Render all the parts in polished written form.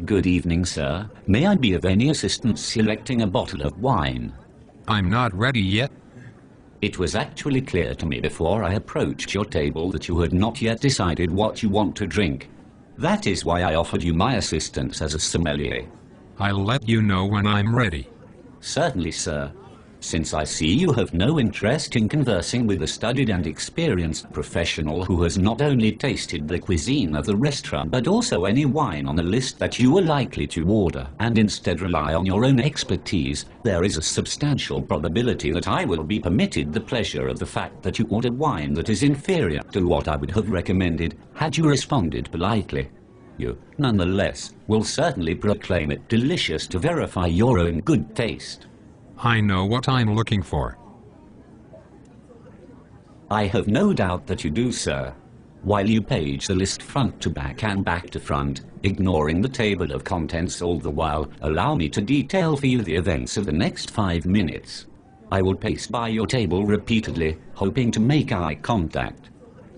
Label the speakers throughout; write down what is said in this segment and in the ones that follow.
Speaker 1: Good evening, sir. May I be of any assistance selecting a bottle of wine?
Speaker 2: I'm not ready yet.
Speaker 1: It was actually clear to me before I approached your table that you had not yet decided what you want to drink. That is why I offered you my assistance as a sommelier.
Speaker 2: I'll let you know when I'm ready.
Speaker 1: Certainly, sir. Since I see you have no interest in conversing with a studied and experienced professional who has not only tasted the cuisine of the restaurant but also any wine on the list that you are likely to order, and instead rely on your own expertise, there is a substantial probability that I will be permitted the pleasure of the fact that you ordered wine that is inferior to what I would have recommended had you responded politely. You, nonetheless, will certainly proclaim it delicious to verify your own good taste.
Speaker 2: I know what I'm looking for.
Speaker 1: I have no doubt that you do, sir. While you page the list front to back and back to front, ignoring the table of contents all the while, allow me to detail for you the events of the next 5 minutes. I will pace by your table repeatedly, hoping to make eye contact.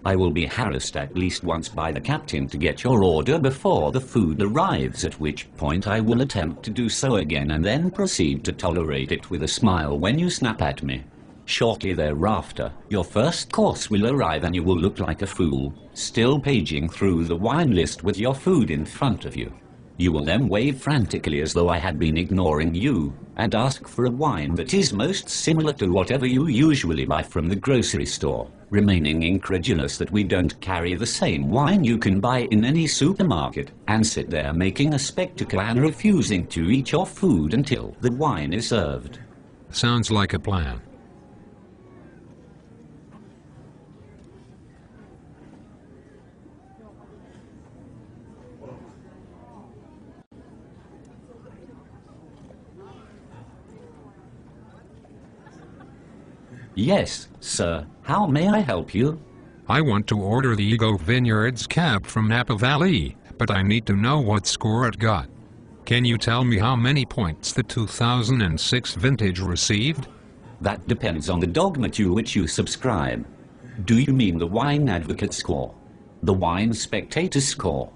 Speaker 1: I will be harassed at least once by the captain to get your order before the food arrives, at which point I will attempt to do so again and then proceed to tolerate it with a smile when you snap at me. Shortly thereafter, your first course will arrive and you will look like a fool, still paging through the wine list with your food in front of you. You will then wave frantically as though I had been ignoring you, and ask for a wine that is most similar to whatever you usually buy from the grocery store, remaining incredulous that we don't carry the same wine you can buy in any supermarket, and sit there making a spectacle and refusing to eat your food until the wine is served.
Speaker 2: Sounds like a plan.
Speaker 1: Yes, sir. How may I help you?
Speaker 2: I want to order the Ego Vineyards Cab from Napa Valley, but I need to know what score it got. Can you tell me how many points the 2006 vintage received?
Speaker 1: That depends on the dogma to which you subscribe. Do you mean the Wine Advocate score? The Wine Spectator score?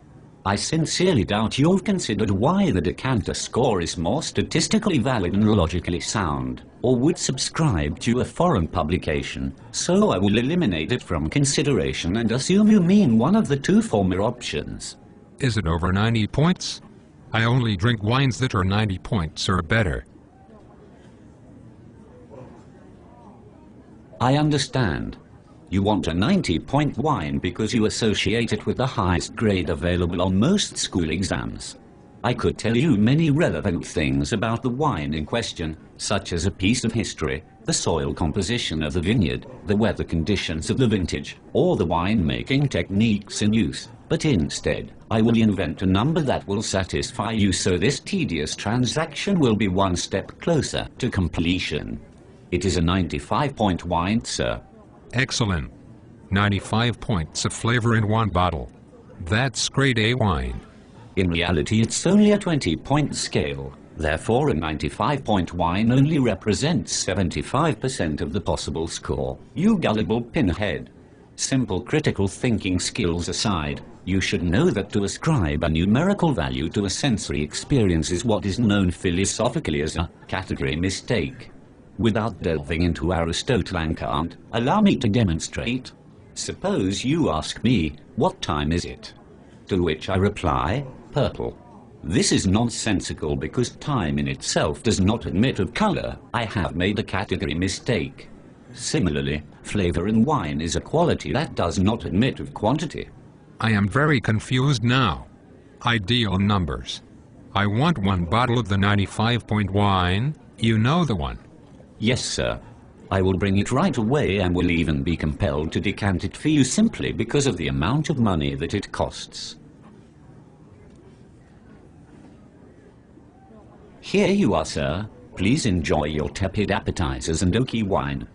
Speaker 1: I sincerely doubt you've considered why the Decanter score is more statistically valid and logically sound, or would subscribe to a foreign publication, so I will eliminate it from consideration and assume you mean one of the two former options.
Speaker 2: Is it over 90 points? I only drink wines that are 90 points or better.
Speaker 1: I understand. You want a 90-point wine because you associate it with the highest grade available on most school exams. I could tell you many relevant things about the wine in question, such as a piece of history, the soil composition of the vineyard, the weather conditions of the vintage, or the wine-making techniques in use. But instead, I will invent a number that will satisfy you, so this tedious transaction will be one step closer to completion. It is a 95-point wine, sir.
Speaker 2: Excellent. 95 points of flavor in one bottle. That's grade A wine.
Speaker 1: In reality, it's only a 20-point scale. Therefore, a 95-point wine only represents 75% of the possible score. You gullible pinhead. Simple critical thinking skills aside, you should know that to ascribe a numerical value to a sensory experience is what is known philosophically as a category mistake. Without delving into Aristotle and Kant, allow me to demonstrate. Suppose you ask me, what time is it? To which I reply, purple. This is nonsensical because time in itself does not admit of color. I have made a category mistake. Similarly, flavor in wine is a quality that does not admit of quantity.
Speaker 2: I am very confused now. Ideal numbers. I want one bottle of the 95-point wine. You know the one.
Speaker 1: Yes, sir. I will bring it right away and will even be compelled to decant it for you simply because of the amount of money that it costs. Here you are, sir. Please enjoy your tepid appetizers and oaky wine.